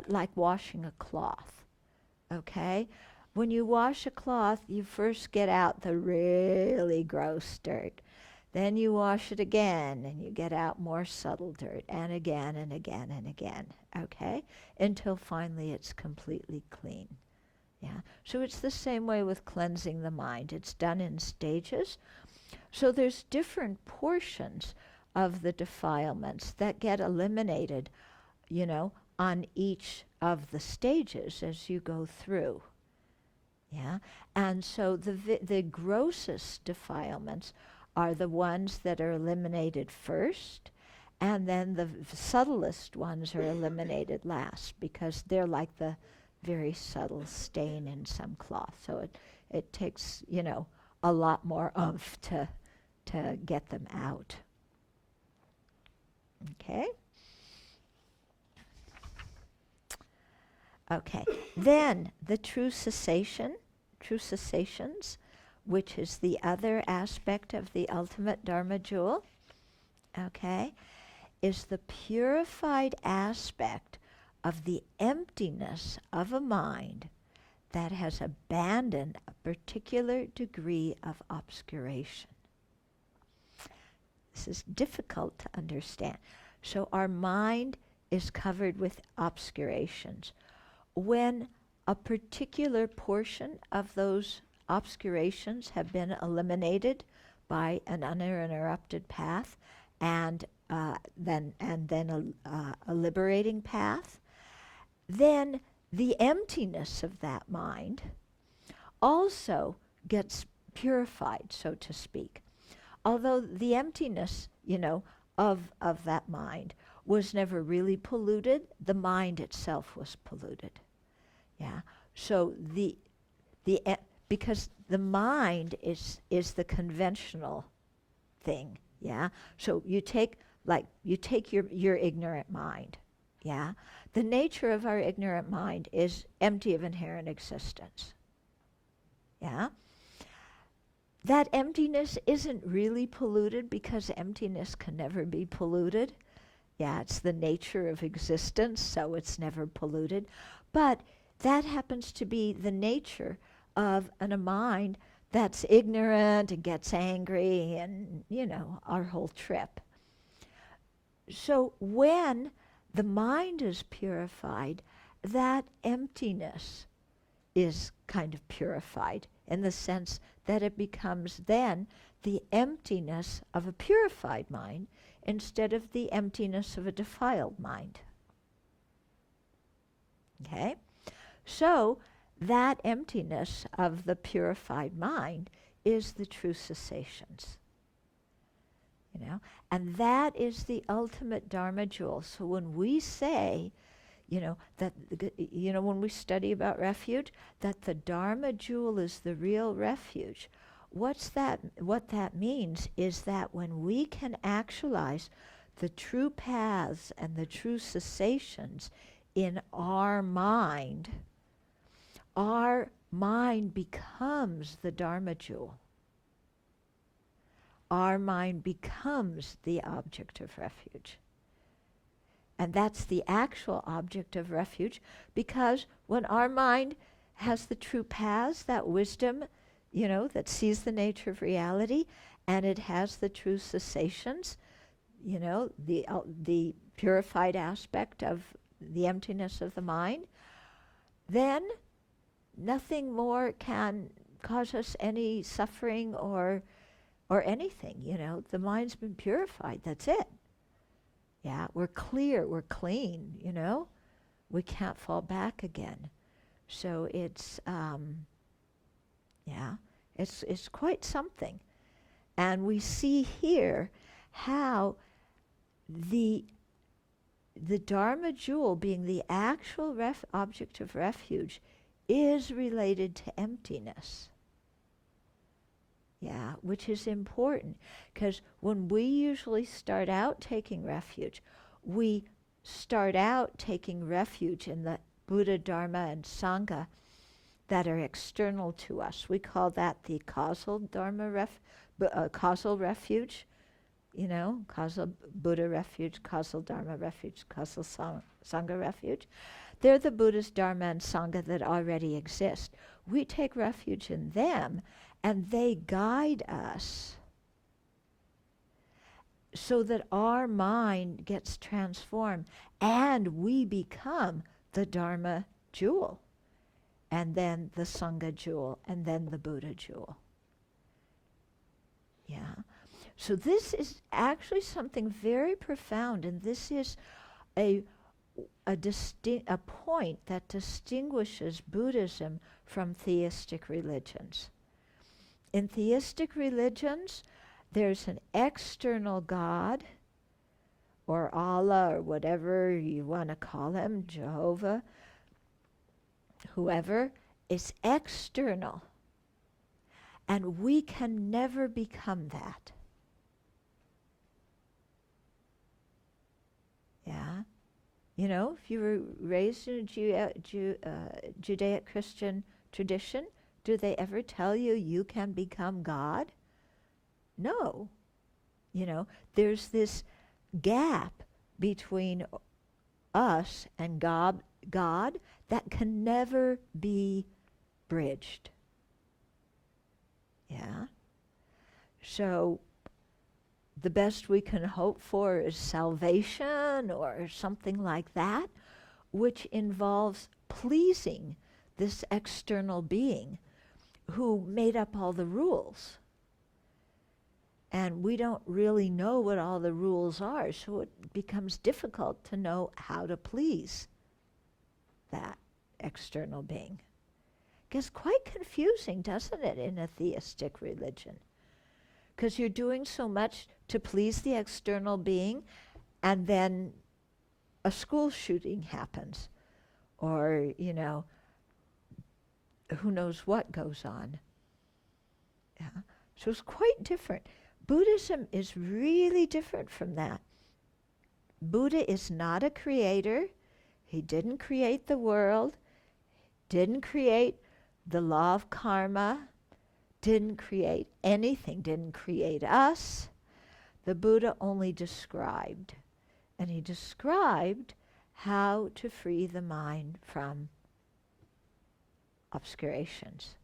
like washing a cloth, okay? When you wash a cloth, you first get out the really gross dirt. Then you wash it again, and you get out more subtle dirt, and again, and again, and again, okay? Until finally it's completely clean, yeah? So it's the same way with cleansing the mind. It's done in stages. So there's different portions of the defilements that get eliminated, on each of the stages as you go through, yeah? And so the grossest defilements are the ones that are eliminated first, and then the subtlest ones are eliminated last, because they're like the very subtle stain in some cloth. So it takes, a lot more oomph to get them out. Okay? Okay. Then the true cessations, which is the other aspect of the ultimate Dharma jewel, okay, is the purified aspect of the emptiness of a mind that has abandoned a particular degree of obscuration. This is difficult to understand. So our mind is covered with obscurations. When a particular portion of those obscurations have been eliminated by an uninterrupted path, and then a liberating path, then the emptiness of that mind also gets purified, so to speak. Although the emptiness, of that mind was never really polluted, the mind itself was polluted. Yeah. So because the mind is the conventional thing. Yeah. So you take your ignorant mind. Yeah. The nature of our ignorant mind is empty of inherent existence. Yeah. That emptiness isn't really polluted because emptiness can never be polluted. Yeah, it's the nature of existence, so it's never polluted. But that happens to be the nature of a mind that's ignorant and gets angry and, our whole trip. So when the mind is purified, that emptiness is kind of purified in the sense that it becomes then the emptiness of a purified mind instead of the emptiness of a defiled mind. Okay? So that emptiness of the purified mind is the true cessations. And that is the ultimate Dharma jewel. So when we say, that, when we study about refuge, that the Dharma jewel is the real refuge, what that means is that when we can actualize the true paths and the true cessations in our mind becomes the Dharma jewel. Our mind becomes the object of refuge. And that's the actual object of refuge, because when our mind has the true paths, that wisdom, that sees the nature of reality, and it has the true cessations, the purified aspect of the emptiness of the mind, then nothing more can cause us any suffering or anything. The mind's been purified. That's it. Yeah, we're clear, we're clean, we can't fall back again. So it's it's quite something. And we see here how the Dharma jewel, being the actual object of refuge, is related to emptiness. Yeah, which is important, because when we usually start out taking refuge, we start out taking refuge in the Buddha, Dharma, and Sangha that are external to us. We call that the causal Dharma causal refuge, causal Buddha refuge, causal Dharma refuge, causal Sangha refuge. They're the Buddhas, Dharma, and Sangha that already exist. We take refuge in them, and they guide us so that our mind gets transformed and we become the Dharma jewel, and then the Sangha jewel, and then the Buddha jewel. Yeah. So this is actually something very profound, and this is a point that distinguishes Buddhism from theistic religions. In theistic religions, there's an external God, or Allah, or whatever you want to call him, Jehovah, whoever, is external. And we can never become that. Yeah? If you were raised in a Judaic-Christian tradition, do they ever tell you can become God? No. There's this gap between us and God that can never be bridged. Yeah? So the best we can hope for is salvation or something like that, which involves pleasing this external being who made up all the rules. And we don't really know what all the rules are, so it becomes difficult to know how to please that external being. It gets quite confusing, doesn't it, in a theistic religion? Because you're doing so much to please the external being, and then a school shooting happens, or, who knows what goes on. Yeah. So it's quite different. Buddhism is really different from that. Buddha is not a creator. He didn't create the world, didn't create the law of karma, didn't create anything, didn't create us. The Buddha only described. And he described how to free the mind from obscurations,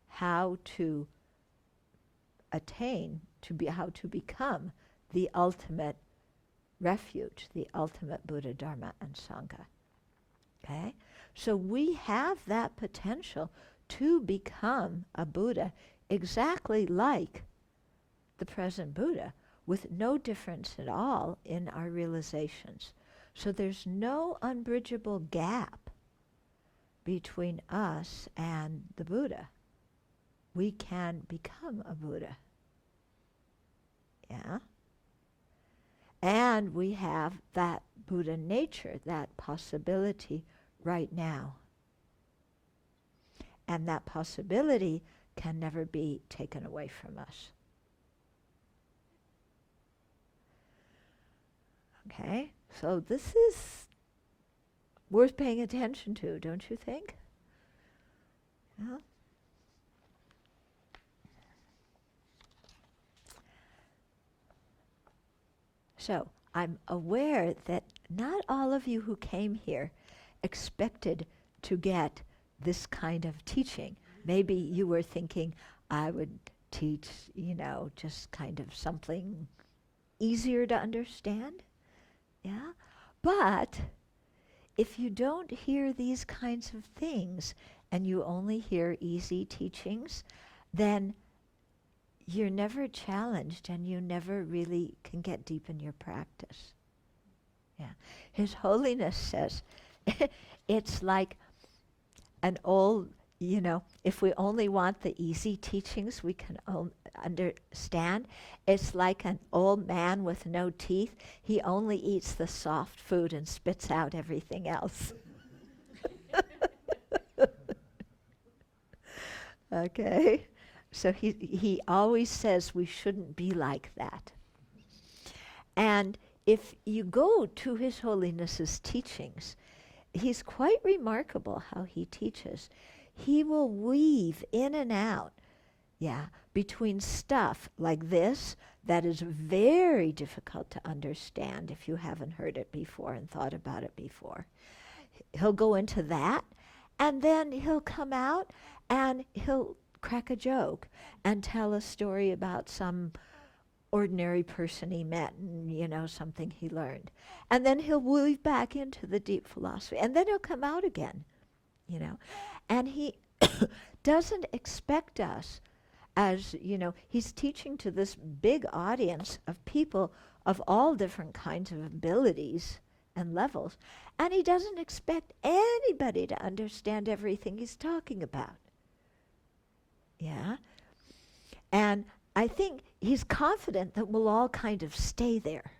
how to attain, how to become the ultimate refuge, the ultimate Buddha, Dharma, and Sangha. Okay? So we have that potential to become a Buddha exactly like the present Buddha, with no difference at all in our realizations. So there's no unbridgeable gap between us and the Buddha. We can become a Buddha. Yeah? And we have that Buddha nature, that possibility right now. And that possibility can never be taken away from us. Okay? So this is worth paying attention to, don't you think? Yeah. So I'm aware that not all of you who came here expected to get this kind of teaching. Maybe you were thinking I would teach, just kind of something easier to understand. Yeah? But if you don't hear these kinds of things and you only hear easy teachings, then you're never challenged and you never really can get deep in your practice. Yeah. His Holiness says it's like an old, if we only want the easy teachings we can understand, it's like an old man with no teeth. He only eats the soft food and spits out everything else. Okay? So he always says we shouldn't be like that. And if you go to His Holiness's teachings, he's quite remarkable how he teaches. He will weave in and out, between stuff like this that is very difficult to understand if you haven't heard it before and thought about it before. He'll go into that, and then he'll come out and he'll crack a joke and tell a story about some ordinary person he met and, something he learned. And then he'll weave back into the deep philosophy. And then he'll come out again, And he doesn't expect us as, he's teaching to this big audience of people of all different kinds of abilities and levels. And he doesn't expect anybody to understand everything he's talking about. Yeah? And I think he's confident that we'll all kind of stay there.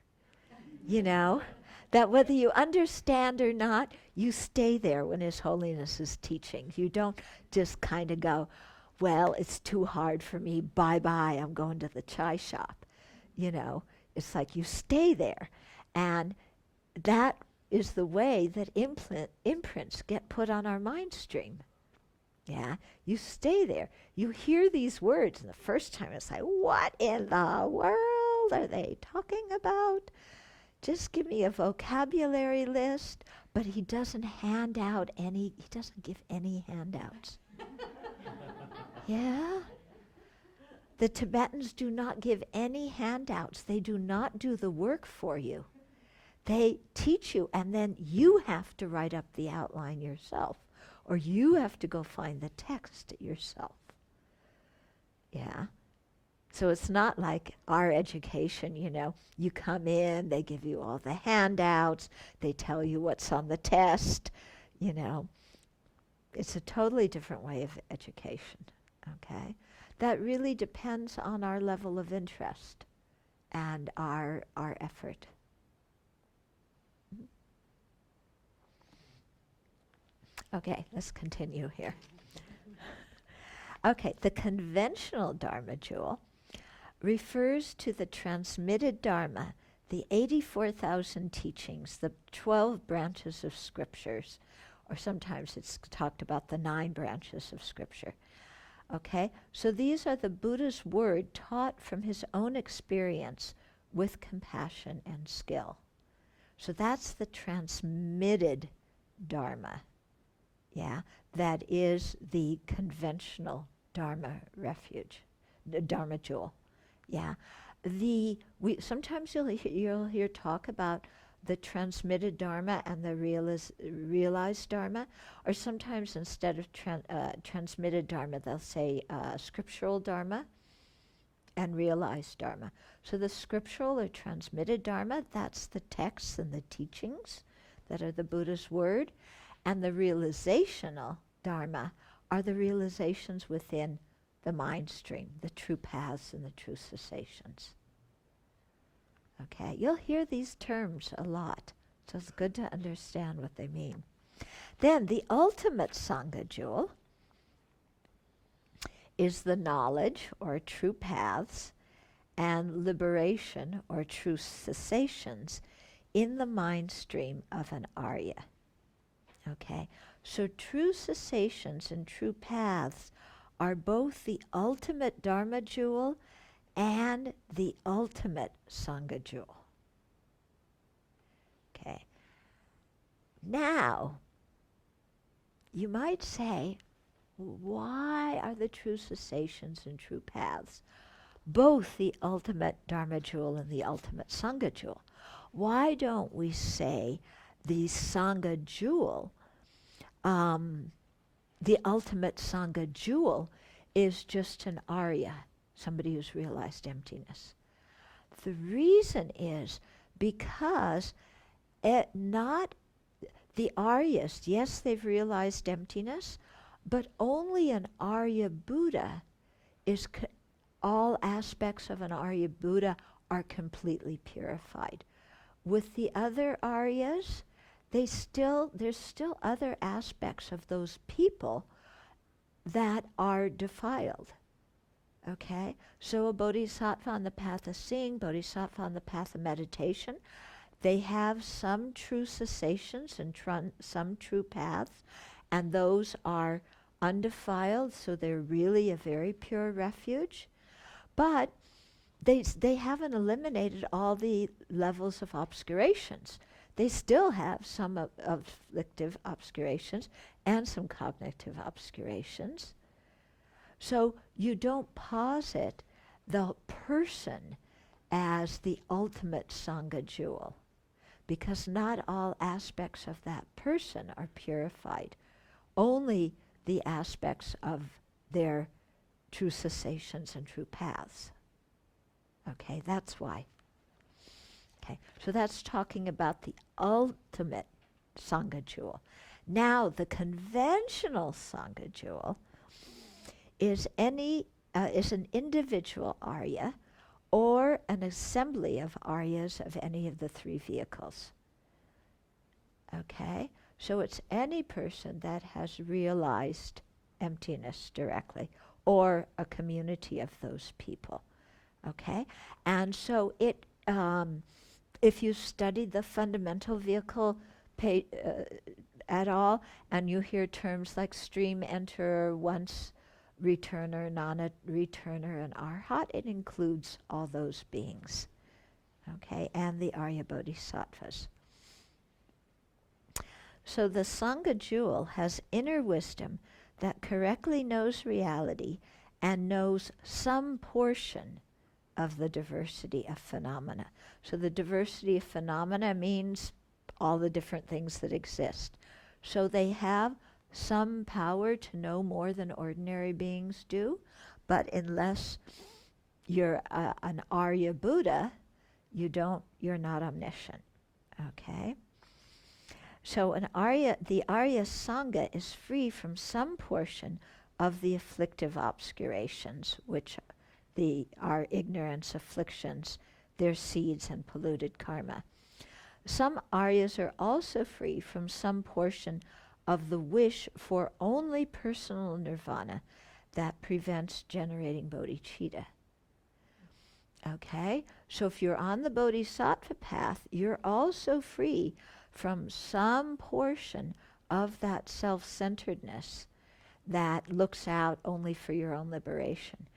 That whether you understand or not, you stay there when His Holiness is teaching. You don't just kind of go, well, it's too hard for me, bye-bye, I'm going to the chai shop. It's like you stay there. And that is the way that imprints get put on our mind stream. Yeah, you stay there. You hear these words, and the first time it's like, what in the world are they talking about? Just give me a vocabulary list. But he doesn't he doesn't give any handouts. Yeah? The Tibetans do not give any handouts. They do not do the work for you. They teach you, and then you have to write up the outline yourself. Or you have to go find the text yourself. Yeah? So it's not like our education, you know, you come in, they give you all the handouts, they tell you what's on the test, you know. It's a totally different way of education, okay? That really depends on our level of interest and our effort. Okay, let's continue here. Okay, the conventional Dharma jewel refers to the transmitted Dharma, the 84,000 teachings, the 12 branches of scriptures, or sometimes it's talked about the 9 branches of scripture. Okay, so these are the Buddha's word taught from his own experience with compassion and skill. So that's the transmitted Dharma. Yeah, that is the conventional Dharma refuge, the Dharma jewel. Yeah, sometimes you'll hear talk about the transmitted Dharma and the realized Dharma, or sometimes instead of transmitted Dharma, they'll say scriptural Dharma and realized Dharma. So the scriptural or transmitted Dharma, that's the texts and the teachings that are the Buddha's word. And the realizational Dharma are the realizations within the mind stream, the true paths and the true cessations. Okay, you'll hear these terms a lot, so it's good to understand what they mean. Then the ultimate Sangha jewel is the knowledge or true paths and liberation or true cessations in the mind stream of an Arya. Okay, so true cessations and true paths are both the ultimate Dharma jewel and the ultimate Sangha jewel. Okay, now you might say, why are the true cessations and true paths both the ultimate Dharma jewel and the ultimate Sangha jewel? Why don't we say the Sangha jewel, the ultimate Sangha jewel is just an Arya, somebody who's realized emptiness? The reason is because not the Aryas, yes, they've realized emptiness, but only an Arya Buddha is, all aspects of an Arya Buddha are completely purified. With the other Aryas, there's still other aspects of those people that are defiled. Okay? So a bodhisattva on the path of seeing, bodhisattva on the path of meditation, they have some true cessations and some true paths, and those are undefiled, so they're really a very pure refuge. But they haven't eliminated all the levels of obscurations. They still have some afflictive obscurations and some cognitive obscurations. So you don't posit the person as the ultimate Sangha jewel, because not all aspects of that person are purified. Only the aspects of their true cessations and true paths. Okay, that's why. Okay, so that's talking about the ultimate Sangha jewel. Now, the conventional Sangha jewel is an individual Arya or an assembly of Aryas of any of the 3 vehicles. Okay, so it's any person that has realized emptiness directly, or a community of those people. Okay, and so it, if you study the fundamental vehicle at all, and you hear terms like stream enterer, once returner, non-returner, and arhat, it includes all those beings. Okay, and the Arya Bodhisattvas. So the Sangha jewel has inner wisdom that correctly knows reality and knows some portion of the diversity of phenomena. So the diversity of phenomena means all the different things that exist. So they have some power to know more than ordinary beings do, but unless you're an Arya Buddha, you're not omniscient. Okay? So the Arya Sangha is free from some portion of the afflictive obscurations, which are ignorance, afflictions, their seeds and polluted karma. Some Aryas are also free from some portion of the wish for only personal nirvana that prevents generating bodhicitta. Okay? So if you're on the bodhisattva path, you're also free from some portion of that self-centeredness that looks out only for your own liberation.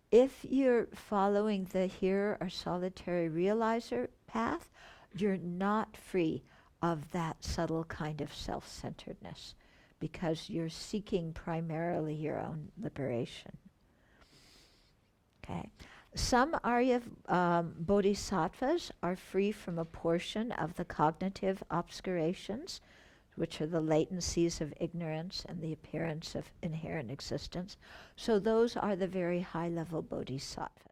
If you're following the here or solitary realizer path, you're not free of that subtle kind of self-centeredness because you're seeking primarily your own liberation. Okay. Some Arya bodhisattvas are free from a portion of the cognitive obscurations, which are the latencies of ignorance and the appearance of inherent existence. So those are the very high-level bodhisattvas.